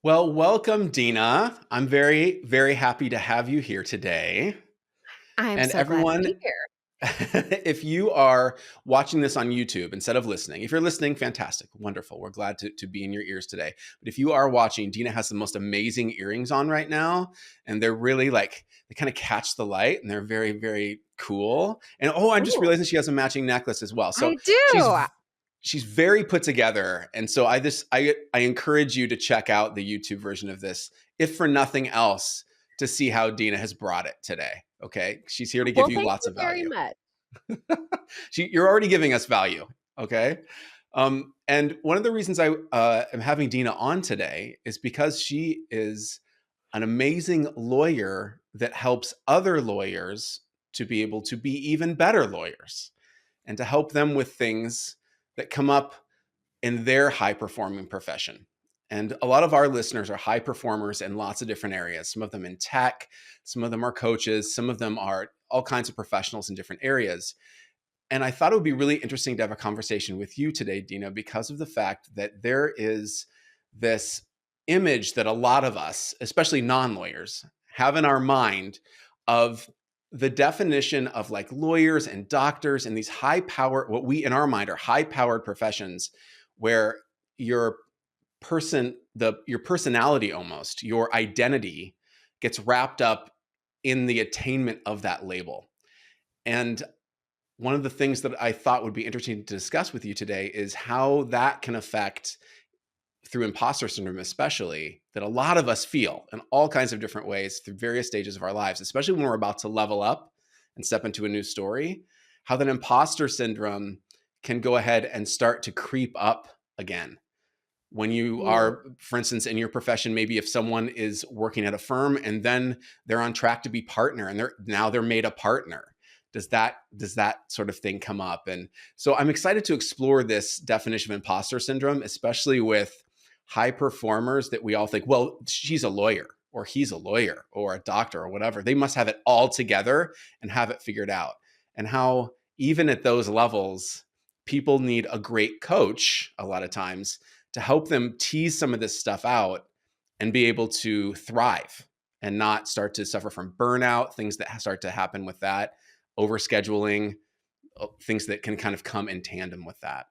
Well, welcome, Dina. I'm very, very happy to have you here today. I'm And so glad to be everyone, here. if you are watching this on YouTube instead of listening, if you're listening, fantastic, wonderful. We're glad to be in your ears today. But if you are watching, Dina has the most amazing earrings on right now. And they're really like, they kind of catch the light and they're very, very cool. And oh, I'm just Ooh, realizing she has a matching necklace as well. So I do. she's very put together, and so I encourage you to check out the YouTube version of this, if for nothing else, to see how Dina has brought it today. Okay, she's here to give Well, you thank lots you of very value. much. You're already giving us value. Okay, and one of the reasons I am having Dina on today is because she is an amazing lawyer that helps other lawyers to be able to be even better lawyers and to help them with things that come up in their high performing profession. And a lot of our listeners are high performers in lots of different areas. Some of them in tech, some of them are coaches, some of them are all kinds of professionals in different areas. And I thought it would be really interesting to have a conversation with you today, Dina, because of the fact that there is this image that a lot of us, especially non lawyers, have in our mind of the definition of like lawyers and doctors and these high power, what we in our mind are high powered professions where your your personality, almost your identity, gets wrapped up in the attainment of that label. And one of the things that I thought would be interesting to discuss with you today is how that can affect, through imposter syndrome especially, that a lot of us feel in all kinds of different ways through various stages of our lives, especially when we're about to level up and step into a new story, how that imposter syndrome can go ahead and start to creep up again. When you Mm. are, for instance, in your profession, maybe if someone is working at a firm and then they're on track to be partner and they're made a partner, does that sort of thing come up? And so I'm excited to explore this definition of imposter syndrome, especially with high performers that we all think, well, she's a lawyer or he's a lawyer or a doctor or whatever. They must have it all together and have it figured out. And how even at those levels, people need a great coach a lot of times to help them tease some of this stuff out and be able to thrive and not start to suffer from burnout, things that start to happen with that, overscheduling, things that can kind of come in tandem with that.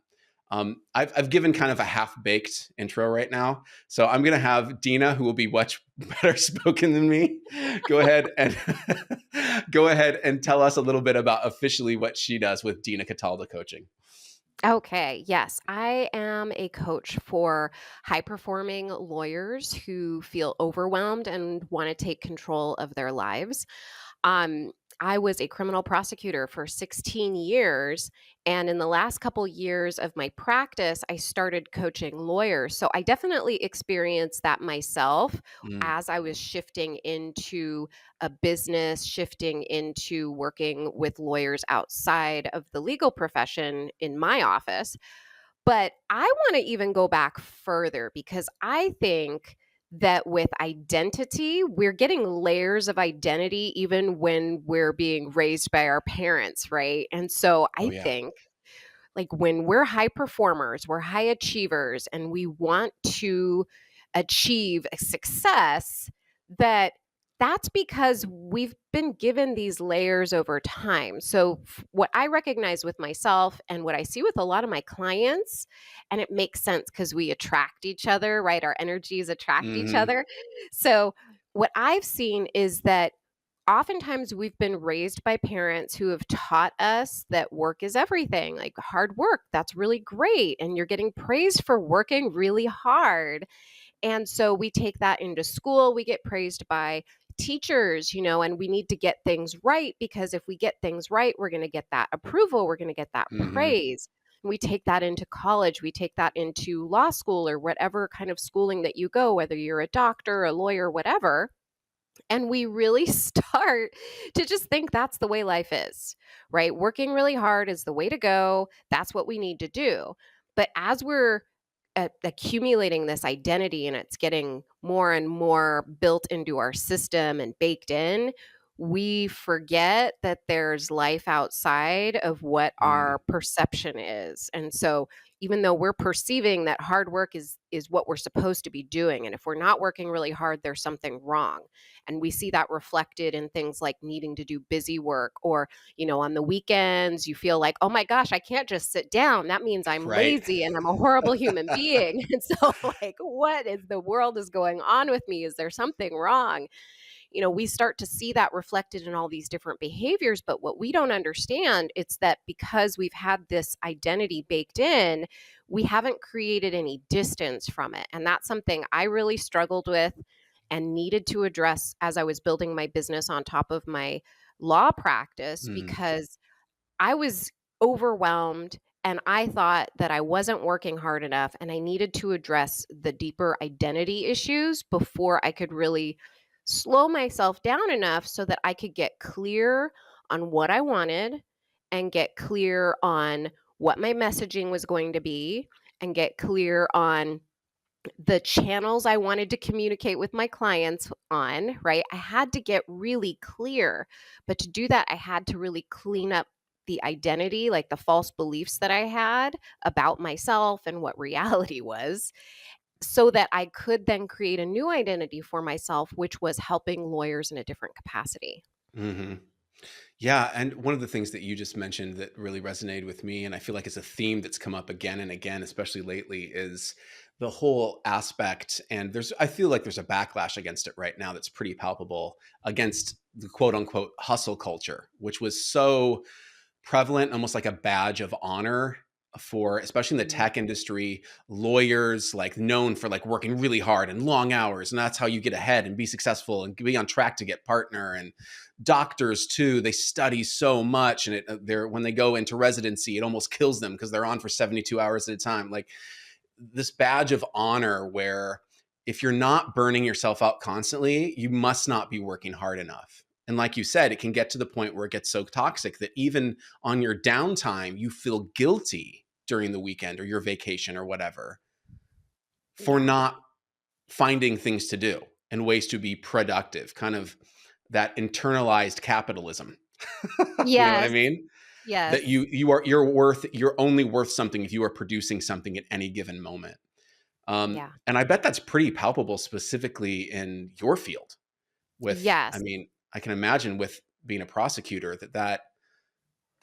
I've given kind of a half-baked intro right now, so I'm going to have Dina, who will be much better spoken than me, go ahead and go ahead and tell us a little bit about officially what she does with Dina Cataldo Coaching. Okay, yes, I am a coach for high performing lawyers who feel overwhelmed and want to take control of their lives. Um, I was a criminal prosecutor for 16 years. And in the last couple years of my practice, I started coaching lawyers. So I definitely experienced that myself Mm, as I was shifting into a business, shifting into working with lawyers outside of the legal profession in my office. But I want to even go back further because I think that with identity, we're getting layers of identity even when we're being raised by our parents, right? And so oh I yeah. think like when we're high performers, we're high achievers, and we want to achieve a success, that that's because we've been given these layers over time. So what I recognize with myself and what I see with a lot of my clients, and it makes sense because we attract each other, right? Our energies attract each Hmm. other. So what I've seen is that oftentimes we've been raised by parents who have taught us that work is everything, like hard work, that's really great. And you're getting praised for working really hard. And so we take that into school. We get praised by teachers, and we need to get things right because if we get things right, we're going to get that approval, we're going to get that Hmm. praise. We take that into college, we take that into law school or whatever kind of schooling that you go, whether you're a doctor, a lawyer, whatever. And we really start to just think that's the way life is, right? Working really hard is the way to go. That's what we need to do. But as we're accumulating this identity and it's getting more and more built into our system and baked in, we forget that there's life outside of what Mm, our perception is. And so even though we're perceiving that hard work is what we're supposed to be doing. And if we're not working really hard, there's something wrong. And we see that reflected in things like needing to do busy work, or, on the weekends, you feel like, oh my gosh, I can't just sit down. That means I'm Right. lazy and I'm a horrible human being. And so, like, what is the world is going on with me? Is there something wrong? We start to see that reflected in all these different behaviors. But what we don't understand, it's that because we've had this identity baked in, we haven't created any distance from it. And that's something I really struggled with and needed to address as I was building my business on top of my law practice, Mhm. because I was overwhelmed and I thought that I wasn't working hard enough, and I needed to address the deeper identity issues before I could really slow myself down enough so that I could get clear on what I wanted, and get clear on what my messaging was going to be, and get clear on the channels I wanted to communicate with my clients on, right? I had to get really clear. But to do that, I had to really clean up the identity, like the false beliefs that I had about myself and what reality was, so that I could then create a new identity for myself, which was helping lawyers in a different capacity. Mhm. Yeah, and one of the things that you just mentioned that really resonated with me, and I feel like it's a theme that's come up again and again, especially lately, is the whole aspect. And I feel like there's a backlash against it right now that's pretty palpable against the quote unquote hustle culture, which was so prevalent, almost like a badge of honor for, especially in the Mhm. tech industry, lawyers like known for like working really hard and long hours, and that's how you get ahead and be successful and be on track to get partner. And doctors too, they study so much, and they're when they go into residency, it almost kills them because they're on for 72 hours at a time. Like this badge of honor where if you're not burning yourself out constantly, you must not be working hard enough. And like you said, it can get to the point where it gets so toxic that even on your downtime, you feel guilty during the weekend or your vacation or whatever for Yeah. not finding things to do and ways to be productive, kind of that internalized capitalism. You know what I Yes. mean? That Yes. you're only worth something if you are producing something at any given moment. Yeah. And I bet that's pretty palpable specifically in your field with, I Yes. mean, I can imagine with being a prosecutor that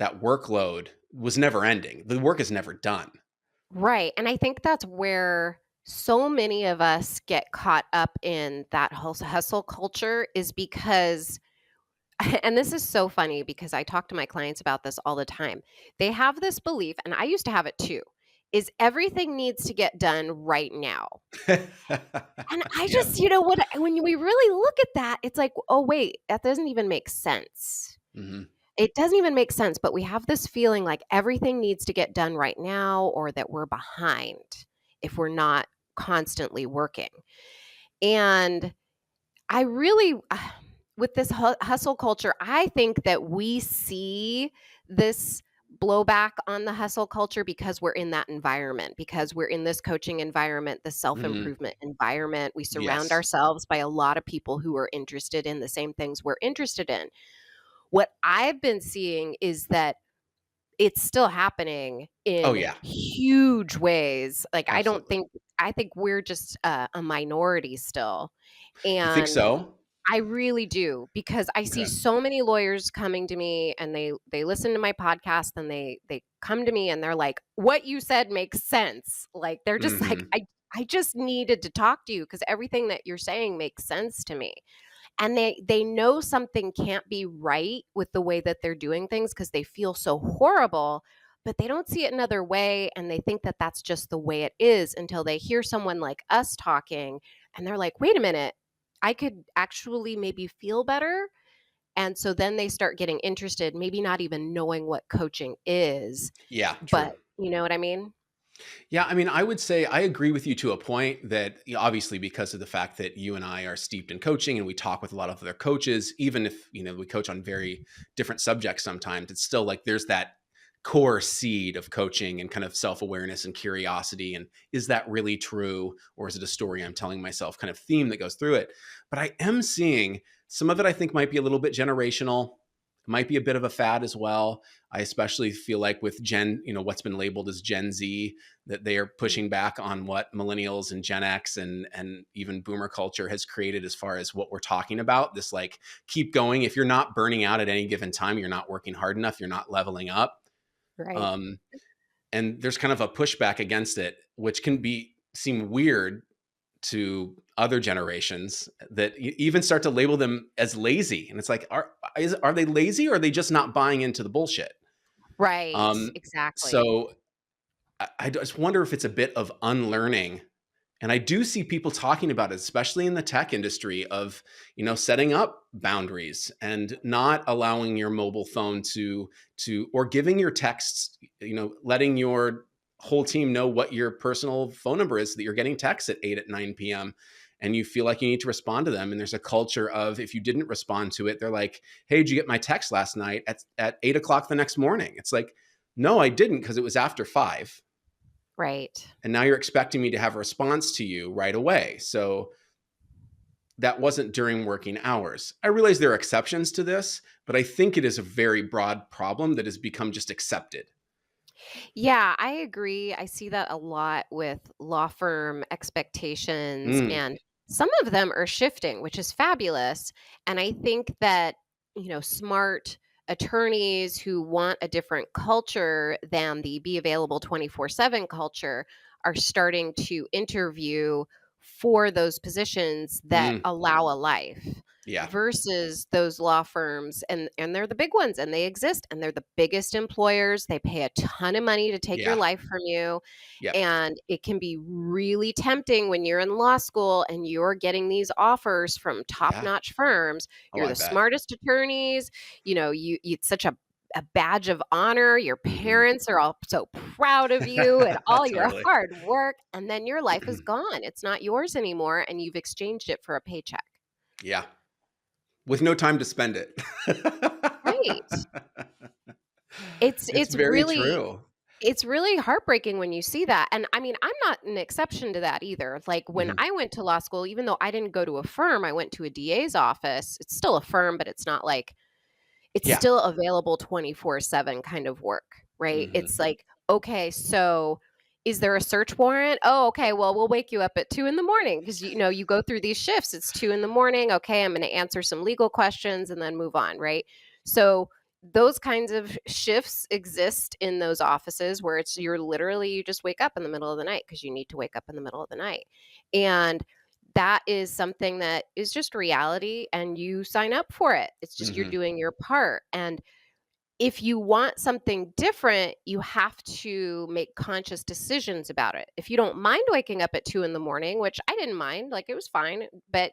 workload was never ending. The work is never done. Right. And I think that's where so many of us get caught up in that hustle culture, is because, and this is so funny because I talk to my clients about this all the time. They have this belief, and I used to have it too, is everything needs to get done right now. And I Yep. just, when we really look at that, it's like, oh, wait, that doesn't even make sense. Mhm. It doesn't even make sense, but we have this feeling like everything needs to get done right now, or that we're behind if we're not constantly working. And I really, with this hustle culture, I think that we see this blowback on the hustle culture because we're in that environment, because we're in this coaching environment, the self Mhm. improvement environment. We surround Yes. ourselves by a lot of people who are interested in the same things we're interested in. What I've been seeing is that it's still happening Oh, in yeah. huge ways. Like, Absolutely. I think we're just a minority still. You think And so? I really do, because I see Okay. so many lawyers coming to me, and they listen to my podcast, and they come to me and they're like, "What you said makes sense." Like, they're just like, Mhm. I just needed to talk to you because everything that you're saying makes sense to me." And they know something can't be right with the way that they're doing things because they feel so horrible, but they don't see it another way, and they think that that's just the way it is until they hear someone like us talking, and they're like, "Wait a minute, I could actually maybe feel better." And so then they start getting interested, maybe not even knowing what coaching is, Yeah, true. but you know what I mean? Yeah, I mean, I would say I agree with you to a point that, obviously because of the fact that you and I are steeped in coaching and we talk with a lot of other coaches, even if, we coach on very different subjects sometimes, it's still like there's that core seed of coaching and kind of self-awareness and curiosity. And is that really true? Or is it a story I'm telling myself kind of theme that goes through it? But I am seeing some of it, I think might be a little bit generational, might be a bit of a fad as well. I especially feel like with what's been labeled as Gen Z, that they are pushing back on what millennials and Gen X and even boomer culture has created as far as what we're talking about. This like, keep going. If you're not burning out at any given time, you're not working hard enough, you're not leveling up. Right. Um, and there's kind of a pushback against it, which can seem weird to other generations that even start to label them as lazy. And it's like, are they lazy, or are they just not buying into the bullshit? Right. Um, Exactly. so I just wonder if it's a bit of unlearning. And I do see people talking about it, especially in the tech industry, of, setting up boundaries and not allowing your mobile phone or giving your texts, letting your whole team know what your personal phone number is, so that you're getting texts at 8 at 9 p.m. and you feel like you need to respond to them. And there's a culture of, if you didn't respond to it, they're like, hey, did you get my text last night at 8 o'clock the next morning? It's like, no, I didn't, because it was after 5. Right. And now you're expecting me to have a response to you right away. So that wasn't during working hours. I realize there are exceptions to this, but I think it is a very broad problem that has become just accepted. Yeah, I agree. I see that a lot with law firm expectations, Mm, and some of them are shifting, which is fabulous. And I think that, smart attorneys who want a different culture than the be available 24/7 culture are starting to interview for those positions that mm, allow a life, yeah, versus those law firms, and they're the big ones, and they exist, and they're the biggest employers. They pay a ton of money to take your yeah, life from you, yep. and it can be really tempting when you're in law school and you're getting these offers from Yeah. top-notch firms. Oh, You're I the bet. smartest attorneys, it's such a badge of honor. Your Hmm. parents are all so proud of you and all your Totally. hard work, and then your life is gone. It's not yours anymore, and you've exchanged it for a paycheck. Yeah. With no time to spend it. Right. It's It's it's very really true. it's really heartbreaking when you see that, and I mean, I'm not an exception to that either. Like, when Mhm. I went to law school, even though I didn't go to a firm, I went to a DA's office. It's still a firm, but it's not like it's Yeah. still available 24/7 kind of work, right? Mhm. It's like, "Okay, so is there a search warrant? Oh, okay, well, we'll wake you up at 2 in the morning because you go through these shifts. It's 2 in the morning. Okay, I'm gonna answer some legal questions and then move on," right? So, those kinds of shifts exist in those offices where you just wake up in the middle of the night because you need to wake up in the middle of the night. And that is something that is just reality, and you sign up for it. It's just you're Mhm. doing your part. And if you want something different, you have to make conscious decisions about it. If you don't mind waking up at 2 in the morning, which I didn't mind, like, it was fine, but,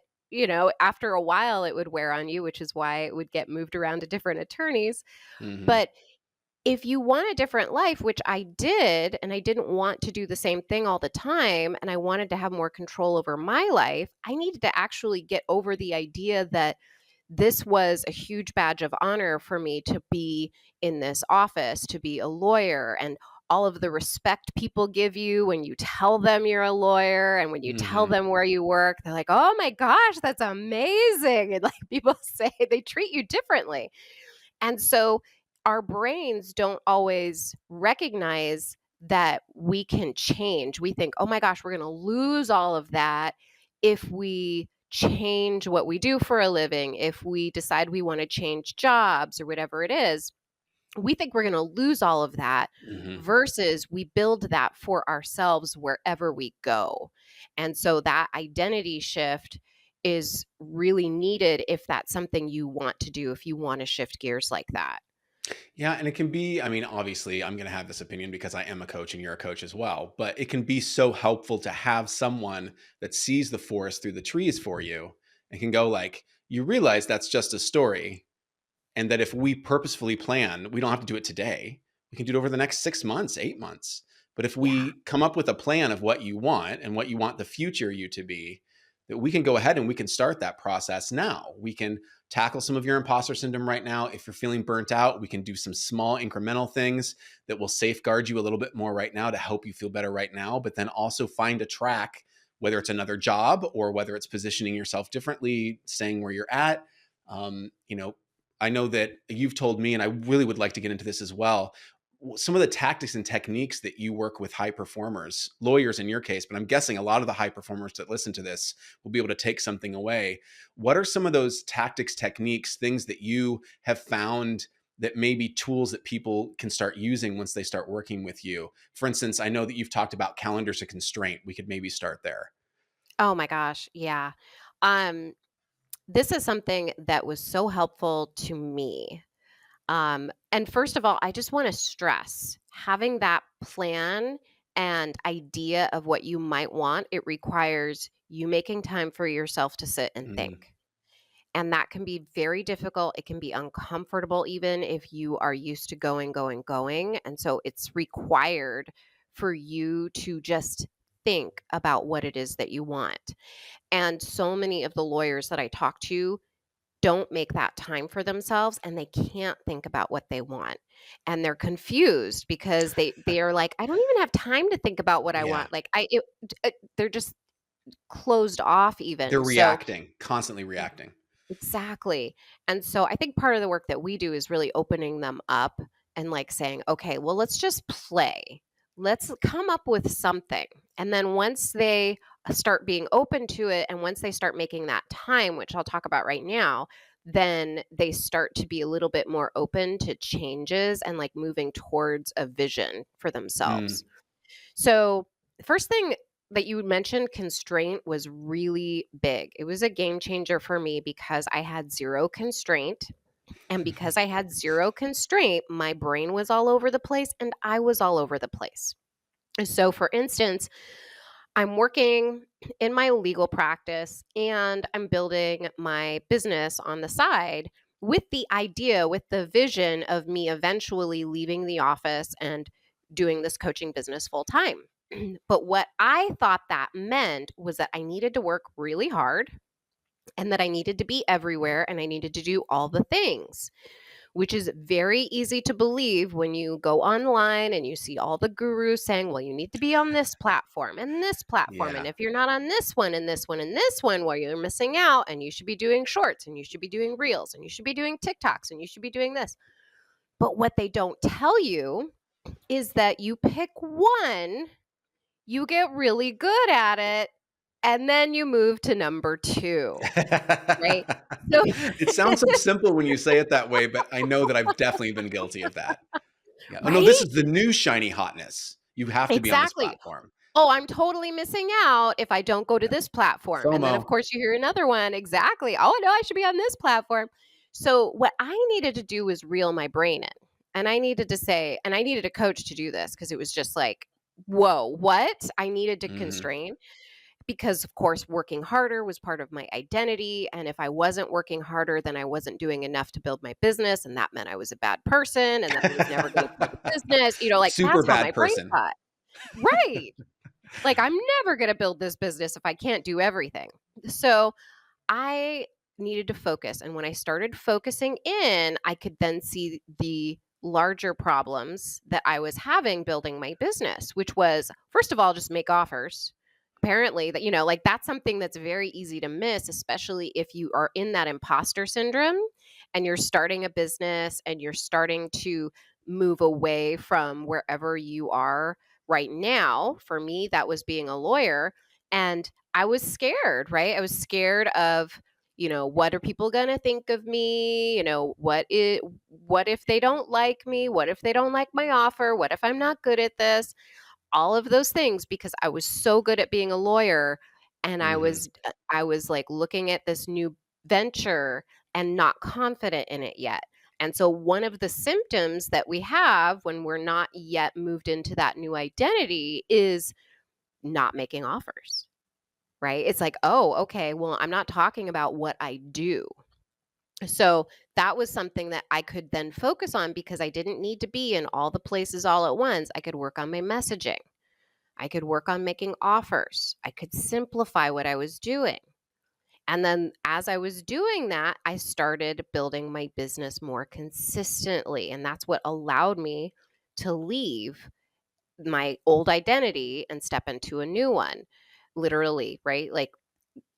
after a while it would wear on you, which is why it would get moved around to different attorneys. Mhm. But if you want a different life, which I did, and I didn't want to do the same thing all the time, and I wanted to have more control over my life, I needed to actually get over the idea that this was a huge badge of honor for me to be in this office, to be a lawyer, and all of the respect people give you when you tell them you're a lawyer and when you tell Mhm. them where you work. They're like, "Oh my gosh, that's amazing." And like, people say they treat you differently. And so our brains don't always recognize that we can change. We think, oh my gosh, we're going to lose all of that if we change what we do for a living, if we decide we want to change jobs or whatever it is. We think we're going to lose all of that, Mhm. versus we build that for ourselves wherever we go. And so that identity shift is really needed if that's something you want to do, if you want to shift gears like that. Yeah, and it can be, I mean, obviously, I'm going to have this opinion because I am a coach and you're a coach as well, but it can be so helpful to have someone that sees the forest through the trees for you and can go like, you realize that's just a story, and that if we purposefully plan, we don't have to do it today. We can do it over the next 6 months, 8 months. But if Yeah. we come up with a plan of what you want and what you want the future you to be, that we can go ahead and we can start that process now. We can tackle some of your imposter syndrome right now. If you're feeling burnt out, we can do some small incremental things that will safeguard you a little bit more right now to help you feel better right now, but then also find a track, whether it's another job or whether it's positioning yourself differently, staying where you're at. You know, I know that you've told me, and I really would like to get into this as well, some of the tactics and techniques that you work with high performers, lawyers in your case, but I'm guessing a lot of the high performers that listen to this will be able to take something away. What are some of those tactics, techniques, things that you have found that may be tools that people can start using once they start working with you? For instance, I know that you've talked about calendars of constraint. We could maybe start there. Oh my gosh, yeah. Um, this is something that was so helpful to me. And first of all, I just want to stress having that plan and idea of what you might want, it requires you making time for yourself to sit and Mm, think. And that can be very difficult. It can be uncomfortable, even if you are used to going, going, going. And so it's required for you to just think about what it is that you want. And so many of the lawyers that I talk to don't make that time for themselves and they can't think about what they want. And they're confused because they are like, I don't even have time to think about what I yeah. want. Like they're just closed off They're even. So reacting, constantly reacting. exactly. And so I think part of the work that we do is really opening them up and like saying, okay, well, let's just play. Let's come up with something. And then once they start being open to it and once they start making that time, which I'll talk about right now, then they start to be a little bit more open to changes and like moving towards a vision for themselves. Mm, So, the first thing that you mentioned, constraint, was really big. It was a game changer for me because I had zero constraint. And because I had zero constraint, my brain was all over the place and I was all over the place. So, for instance, I'm working in my legal practice and I'm building my business on the side with the idea, with the vision of me eventually leaving the office and doing this coaching business full time. But what I thought that meant was that I needed to work really hard and that I needed to be everywhere and I needed to do all the things, which is very easy to believe when you go online and you see all the gurus saying, well, you need to be on this platform and this platform. And yeah. if you're not on this one and this one and this one, well, you're missing out and you should be doing shorts and you should be doing reels and you should be doing TikToks and you should be doing this. But what they don't tell you is that you pick one, you get really good at it, and then you move to number two, right? So, It sounds so simple when you say it that way, but I know that I've definitely been guilty of that. Yeah. Oh, no, this right? is the new shiny hotness. You have to be on this Exactly. platform. Oh, I'm totally missing out if I don't go to Yeah. this platform. And then, of FOMO. course, you hear another one. Exactly. Oh, no, I should be on this platform. So, what I needed to do was reel my brain in. And I needed to say, and I needed a coach to do this because it was just like, whoa, what? I needed to Mhm. constrain because, of course, working harder was part of my identity. And if I wasn't working harder, then I wasn't doing enough to build my business. And that meant I was a bad person and that I was never going to build a business. Like Super that's how my bad brain person. thought. Right. Like, I'm never going to build this business if I can't do everything. So I needed to focus. And when I started focusing in, I could then see the larger problems that I was having building my business, which was, first of all, just make offers. Apparently, that, like that's something that's very easy to miss, especially if you are in that imposter syndrome and you're starting a business and you're starting to move away from wherever you are right now. For me, that was being a lawyer. And I was scared, right? I was scared of, what are people going to think of me? What if they don't like me? What if they don't like my offer? What if I'm not good at this? All of those things because I was so good at being a lawyer and Mhm. I was like looking at this new venture and not confident in it yet. And so one of the symptoms that we have when we're not yet moved into that new identity is not making offers, right? It's like, oh, okay, well, I'm not talking about what I do. So that was something that I could then focus on because I didn't need to be in all the places all at once. I could work on my messaging. I could work on making offers. I could simplify what I was doing. And then as I was doing that, I started building my business more consistently. And that's what allowed me to leave my old identity and step into a new one, literally, right? Like,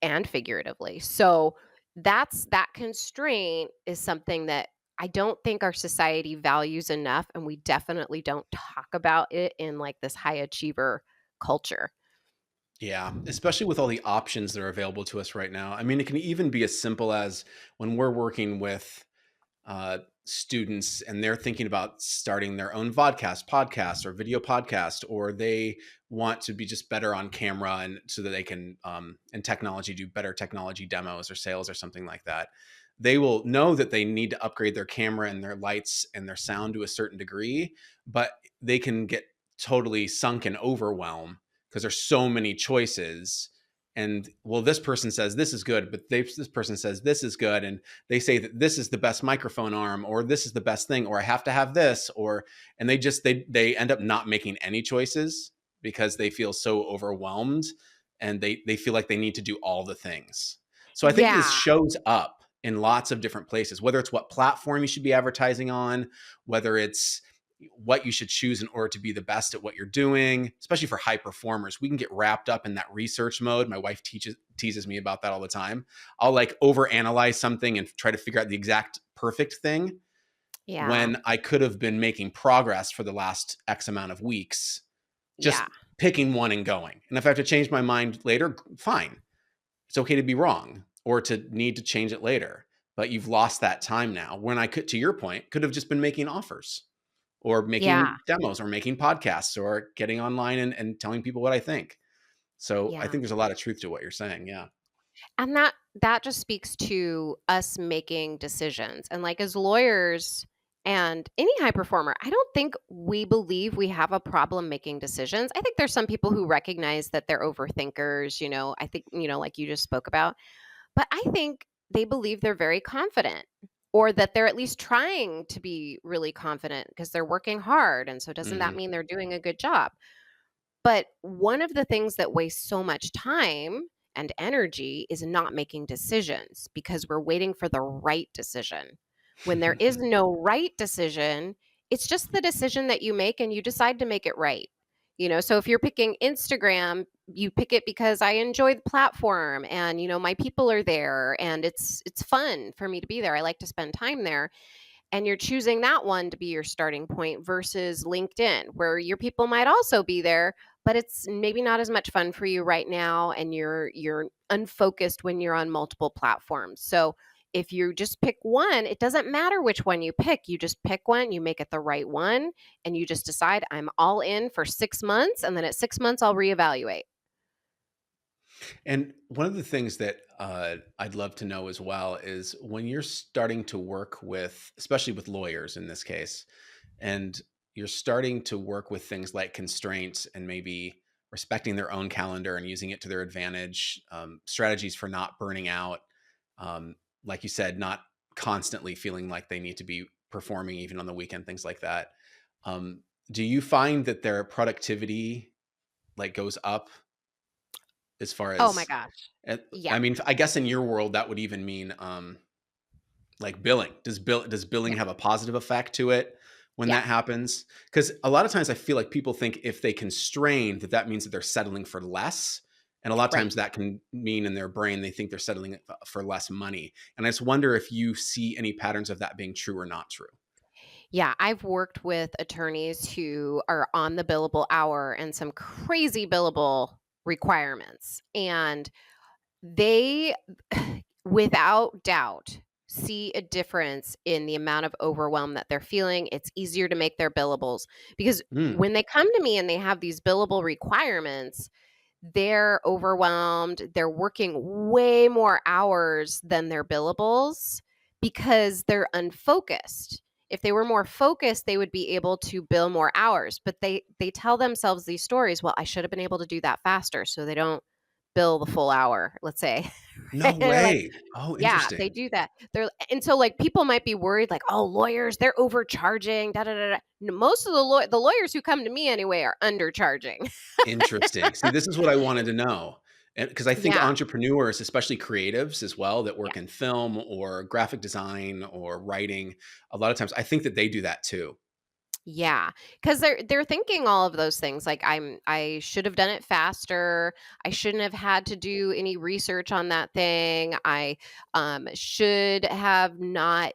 and figuratively. So that constraint is something that I don't think our society values enough, and we definitely don't talk about it in, like, this high achiever culture. Yeah, especially with all the options that are available to us right now. I mean, it can even be as simple as when we're working with students and they're thinking about starting their own vodcast, podcast, or video podcast, or they want to be just better on camera and so that they can, in technology, do better technology demos or sales or something like that. They will know that they need to upgrade their camera and their lights and their sound to a certain degree, but they can get totally sunk in overwhelm because there's so many choices. And well, this person says this is good, but this person says this is good, and they say that this is the best microphone arm, or this is the best thing, or I have to have this, or and they end up not making any choices because they feel so overwhelmed, and they feel like they need to do all the things. So I think this Yeah, shows up in lots of different places, whether it's what platform you should be advertising on, whether it's what you should choose in order to be the best at what you're doing, especially for high performers. We can get wrapped up in that research mode. My wife teases me about that all the time. I'll like overanalyze something and try to figure out the exact perfect thing yeah, when I could have been making progress for the last X amount of weeks, just yeah, picking one and going. And if I have to change my mind later, fine. It's okay to be wrong or to need to change it later. But you've lost that time now when I could, to your point, could have just been making offers or yeah, making demos or making podcasts or getting online and telling people what I think. So I yeah. think there's a lot of truth to what you're saying. Yeah. And that just speaks to us making decisions. And like as lawyers and any high performer, I don't think we believe we have a problem making decisions. I think there's some people who recognize that they're overthinkers, I think, like you just spoke about. But I think they believe they're very confident or that they're at least trying to be really confident because they're working hard. And so doesn't that Hmm. mean they're doing a good job? But one of the things that wastes so much time and energy is not making decisions because we're waiting for the right decision. When there is no right decision, it's just the decision that you make and you decide to make it right. So if you're picking Instagram, you pick it because I enjoy the platform and my people are there and it's fun for me to be there. I like to spend time there, and you're choosing that one to be your starting point versus LinkedIn, where your people might also be there, but it's maybe not as much fun for you right now, and you're unfocused when you're on multiple platforms. So if you just pick one, it doesn't matter which one you pick. You just pick one, you make it the right one, and you just decide I'm all in for 6 months, and then at 6 months I'll reevaluate. And one of the things that I'd love to know as well is when you're starting to work with, especially with lawyers in this case, and you're starting to work with things like constraints and maybe respecting their own calendar and using it to their advantage, strategies for not burning out, like you said, not constantly feeling like they need to be performing even on the weekend, things like that. Um, do you find that their productivity like goes up as far Oh my as gosh. uh, Yeah. I mean, I guess in your world that would even mean like billing. Does billing Yeah. have a positive effect to it when Yeah. that happens? Because a lot of times I feel like people think if they constrain that that means that they're settling for less, and a lot of Right. times that can mean in their brain they think they're settling for less money. And I just wonder if you see any patterns of that being true or not true. Yeah, I've worked with attorneys who are on the billable hour and some crazy billable requirements. And they, without doubt, see a difference in the amount of overwhelm that they're feeling. It's easier to make their billables because Mm. when they come to me and they have these billable requirements, they're overwhelmed. They're working way more hours than their billables because they're unfocused. If they were more focused, they would be able to bill more hours. But they tell themselves these stories, well, I should have been able to do that faster, so they don't bill the full hour, let's say. No Right? They're like, way. Oh, yeah, they interesting. do that. And so like people might be worried like, "Oh, lawyers, they're overcharging, da da da." Da." Most of the lawyers who come to me anyway are undercharging. Interesting. See, this is what I wanted to know. And because I think Yeah. entrepreneurs, especially creatives as well, that Yeah. work in film or graphic design or writing, a lot of times I think that they do that too. Yeah, because they're thinking all of those things, like, I should have done it faster, I shouldn't have had to do any research on that thing, I, should have not,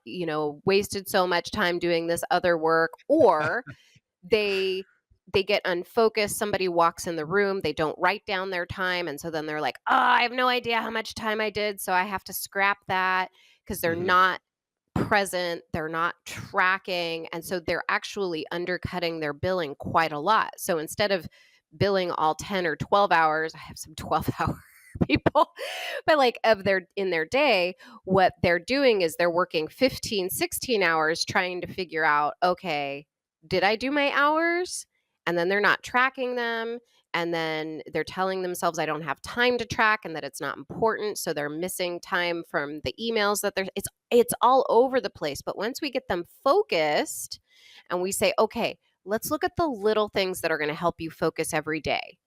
wasted so much time doing this other work, or they they get unfocused, somebody walks in the room, they don't write down their time, and so then they're like, "Oh, I have no idea how much time I did, so I have to scrap that," because 'cause they're Hmm. not present, they're not tracking, and so they're actually undercutting their billing quite a lot. So instead of billing all 10 or 12 hours, I have some 12-hour people, but like of their in their day, what they're doing is they're working 15, 16 hours trying to figure out, okay, did I do my hours? And then they're not tracking them. And then they're telling themselves I don't have time to track and that it's not important. So they're missing time from the emails that they're it's all over the place. But once we get them focused and we say, okay, let's look at the little things that are going to help you focus every day.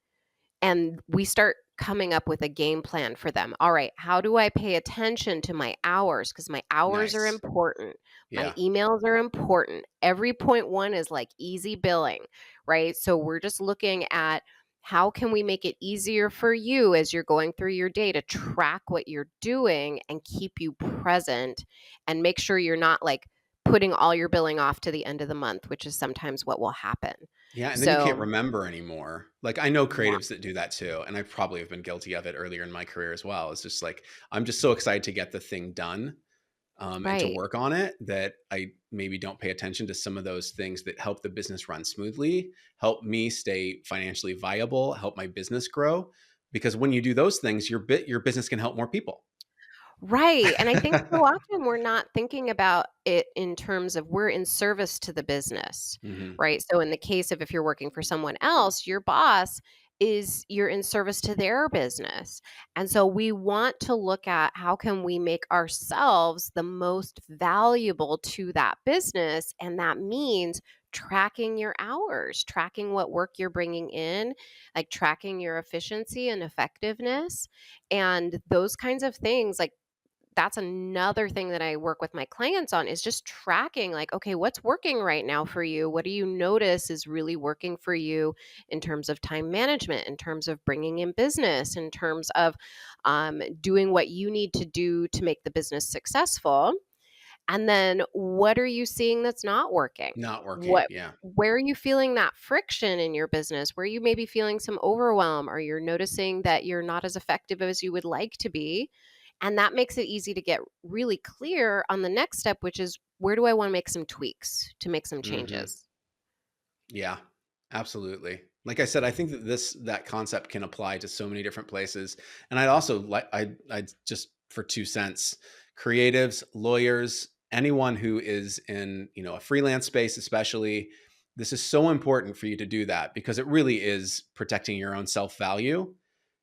And we start coming up with a game plan for them. All right, how do I pay attention to my hours? Because my hours are Nice. important. My Yeah. emails are important. Every point one is like easy billing, right? So we're just looking at how can we make it easier for you as you're going through your day to track what you're doing and keep you present and make sure you're not like putting all your billing off to the end of the month, which is sometimes what will happen. Yeah, and then you can't So, remember anymore. Like, I know yeah, creatives that do that too, and I probably have been guilty of it earlier in my career as well. It's just like, I'm just so excited to get the thing done, and to right. work on it, that I maybe don't pay attention to some of those things that help the business run smoothly, help me stay financially viable, help my business grow. Because when you do those things, your business can help more people. Right, and I think so often we're not thinking about it in terms of we're in service to the business, Hmm. right? So in the case of if you're working for someone else, your boss is you're in service to their business. And so we want to look at how can we make ourselves the most valuable to that business, and that means tracking your hours, tracking what work you're bringing in, like tracking your efficiency and effectiveness and those kinds of things like that's another thing that I work with my clients on is just tracking like, okay, what's working right now for you? What do you notice is really working for you in terms of time management, in terms of bringing in business, in terms of doing what you need to do to make the business successful? And then what are you seeing that's not working? Not working. What Yeah. where are you feeling that friction in your business? Where you may be feeling some overwhelm or you're noticing that you're not as effective as you would like to be? And that makes it easy to get really clear on the next step, which is where do I want to make some tweaks to make some Hmm. changes? Yeah, absolutely. Like I said, I think that that concept can apply to so many different places. And I'd also like I just for 2 cents, creatives, lawyers, anyone who is in, a freelance space especially, this is so important for you to do that because it really is protecting your own self-value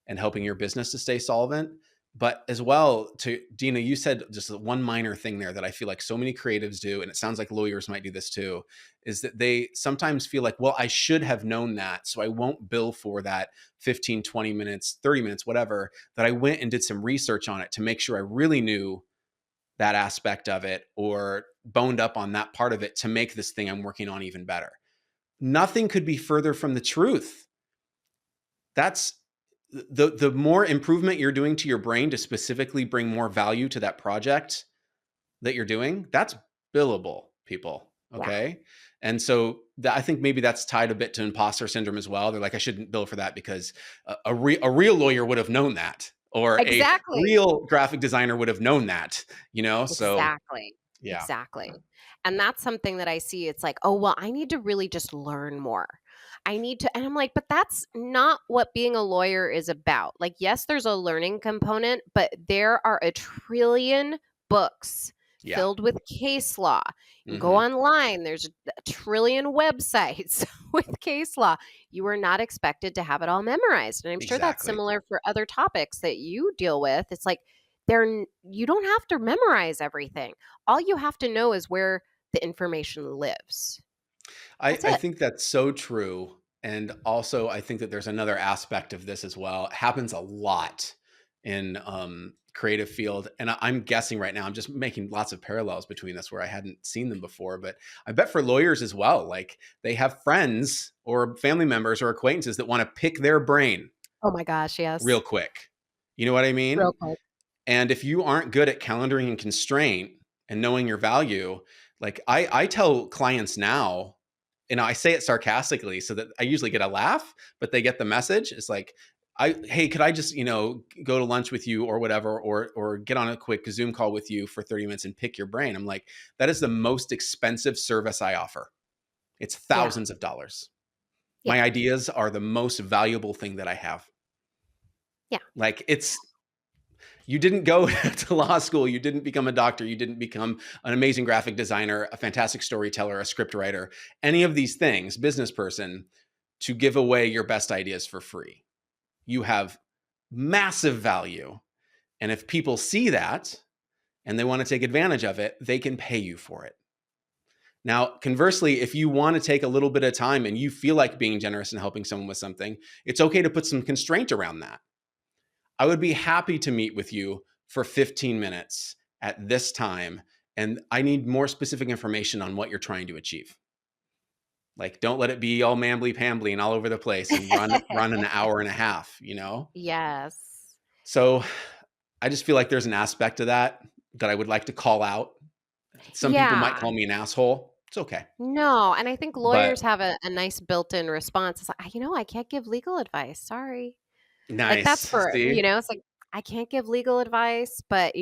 and helping your business to stay solvent. But as well, to Dina, you said just one minor thing there that I feel like so many creatives do, and it sounds like lawyers might do this too, is that they sometimes feel like, well, I should have known that. So I won't bill for that 15, 20 minutes, 30 minutes, whatever, that I went and did some research on it to make sure I really knew that aspect of it or boned up on that part of it to make this thing I'm working on even better. Nothing could be further from the truth. That's the more improvement you're doing to your brain to specifically bring more value to that project that you're doing, that's billable, people. Yeah, Okay. And so I think maybe that's tied a bit to imposter syndrome as well. They're like, I shouldn't bill for that because a real lawyer would have known that, or a exactly. real graphic designer would have known that. So Exactly. yeah. Exactly. And that's something that I see. It's like, oh, well, I need to really just learn more. I need to, and I'm like, but that's not what being a lawyer is about. Like, yes, there's a learning component, but there are a trillion books Yeah. filled with case law. You can go Hmm. online, there's a trillion websites with case law. You are not expected to have it all memorized. And I'm sure that's Exactly. similar for other topics that you deal with. It's like, you don't have to memorize everything. All you have to know is where the information lives. That's I it. think that's so true. And also, I think that there's another aspect of this as well. It happens a lot in creative field. And I'm guessing right now, I'm just making lots of parallels between this where I hadn't seen them before, but I bet for lawyers as well, like they have friends or family members or acquaintances that want to pick their brain Oh my gosh, real yes. quick. You know what I mean? Real quick. And if you aren't good at calendaring and constraint and knowing your value, like I tell clients now, and I say it sarcastically so that I usually get a laugh, but they get the message. It's like, hey, could I just, go to lunch with you or whatever, or get on a quick Zoom call with you for 30 minutes and pick your brain? I'm like, that is the most expensive service I offer. It's Yeah. thousands of dollars. Yeah. My ideas are the most valuable thing that I have. Yeah. Like you didn't go to law school. You didn't become a doctor. You didn't become an amazing graphic designer, a fantastic storyteller, a script writer, any of these things, business person, to give away your best ideas for free. You have massive value. And if people see that and they want to take advantage of it, they can pay you for it. Now, conversely, if you want to take a little bit of time and you feel like being generous and helping someone with something, it's okay to put some constraint around that. I would be happy to meet with you for 15 minutes at this time. And I need more specific information on what you're trying to achieve. Like, don't let it be all mambly pambly and all over the place and run an hour and a half. Yes. So I just feel like there's an aspect to that I would like to call out. Some people might Yeah. call me an asshole. It's okay. No, and I think But lawyers have a nice built-in response. It's like, I can't give legal advice. Sorry. Like that's nice. for, See? it's like I can't give legal advice, but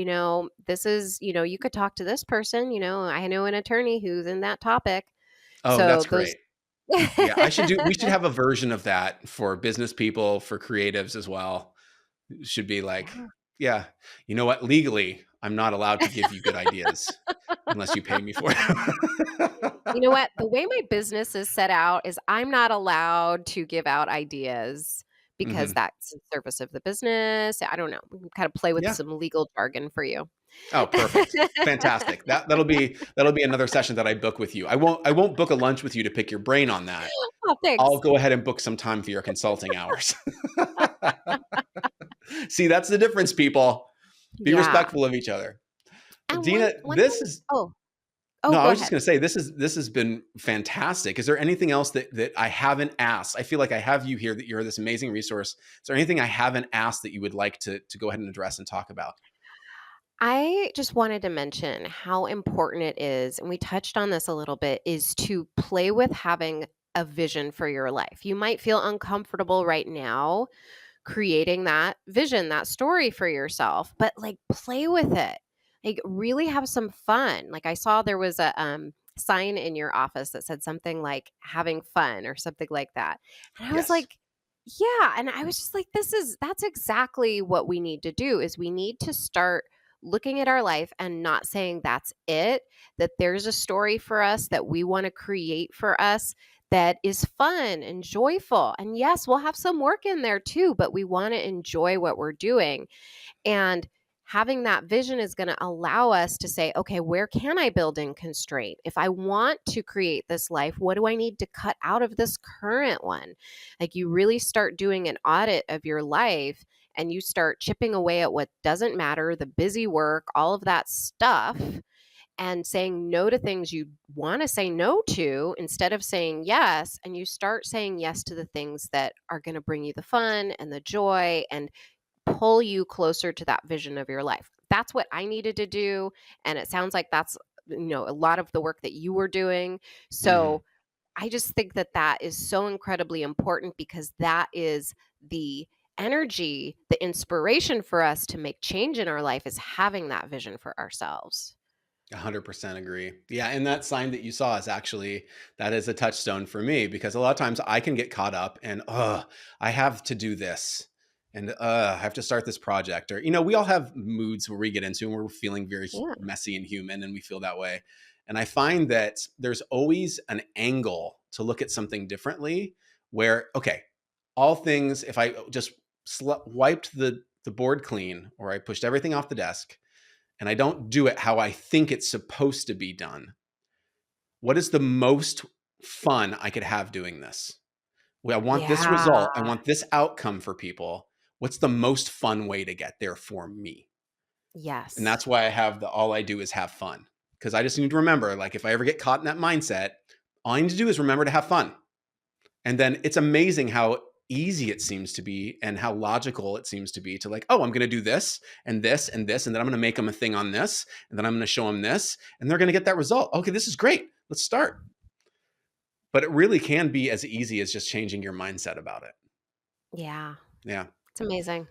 this is, you could talk to this person, I know an attorney who's in that topic. Oh, So that's those great. Yeah, we should have a version of that for business people, for creatives as well. It should be like, Yeah. yeah, you know what? Legally, I'm not allowed to give you good ideas unless you pay me for it. You know what? The way my business is set out is I'm not allowed to give out ideas because hmm that's in service of the business. I don't know. We can kind of play with Yeah. some legal jargon for you. Oh, perfect. Fantastic. That'll be another session that I book with you. I won't book a lunch with you to pick your brain on that. Oh, I'll thanks. go ahead and book some time for your consulting hours. See, that's the difference, people. Be Yeah. respectful of each other. And Dina, one this thing. is Oh, no, I go was just ahead. going to say this has been fantastic. Is there anything else that I haven't asked? I feel like I have you here, that you're this amazing resource. Is there anything I haven't asked that you would like to go ahead and address and talk about? I just wanted to mention how important it is, and we touched on this a little bit, is to play with having a vision for your life. You might feel uncomfortable right now creating that vision, that story for yourself, but like play with it. Like really have some fun. Like I saw there was a sign in your office that said something like having fun or something like that. And I was Yes. like, yeah, and I was just like that's exactly what we need to do is we need to start looking at our life and not saying that's it, that there's a story for us that we want to create for us that is fun and joyful. And yes, we'll have some work in there too, but we want to enjoy what we're doing. And having that vision is going to allow us to say, okay, where can I build in constraint? If I want to create this life, what do I need to cut out of this current one? Like you really start doing an audit of your life and you start chipping away at what doesn't matter, the busy work, all of that stuff, and saying no to things you want to say no to instead of saying yes. And you start saying yes to the things that are going to bring you the fun and the joy and pull you closer to that vision of your life. That's what I needed to do. And it sounds like that's, a lot of the work that you were doing. hmm So I just think that that is so incredibly important because that is the energy, the inspiration for us to make change in our life is having that vision for ourselves. 100% agree. Yeah, and that sign that you saw is actually that is a touchstone for me because a lot of times I can get caught up and I have to do this and I have to start this project or we all have moods where we get into and we're feeling very Yeah. messy and human and we feel that way. And I find that there's always an angle to look at something differently where okay, all things if I just wiped the board clean or I pushed everything off the desk and I don't do it how I think it's supposed to be done, what is the most fun I could have doing this? Well, I want this Yeah. result. I want this outcome for people. what's the most fun way to get there for me? And Yes. that's why I have the all I do is have fun. Because I just need to remember, like, if I ever get caught in that mindset, all I need to do is remember to have fun. And then it's amazing how easy it seems to be and how logical it seems to be to, like, oh, I'm going to do this and this and this, and then I'm going to make them a thing on this, and then I'm going to show them this, and they're going to get that result. Okay, this is great. Let's start. But it really can be as easy as just changing your mindset about it. Yeah. Yeah. It's amazing.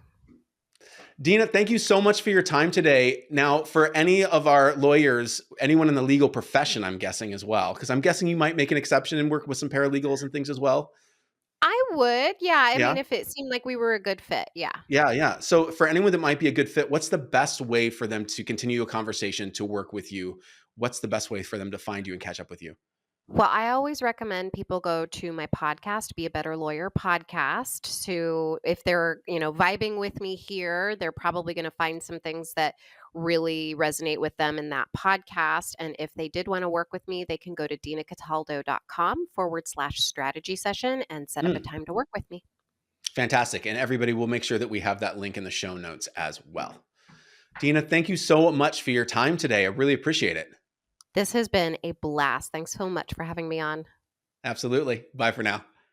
Dina, thank you so much for your time today. Now, for any of our lawyers, anyone in the legal profession, I'm guessing as well, because I'm guessing you might make an exception and work with some paralegals and things as well. I would. Yeah. I mean, Yeah. if it seemed like we were a good fit. Yeah. Yeah, yeah. So for anyone that might be a good fit, what's the best way for them to continue a conversation, to work with you? What's the best way for them to find you and catch up with you? Well, I always recommend people go to my podcast, Be a Better Lawyer podcast. So if they're, vibing with me here, they're probably going to find some things that really resonate with them in that podcast. And if they did want to work with me, they can go to dinacataldo.com/strategy session and set up a Mm, time to work with me. fantastic. And everybody, will make sure that we have that link in the show notes as well. Dina, thank you so much for your time today. I really appreciate it. This has been a blast. Thanks so much for having me on. Absolutely. Bye for now.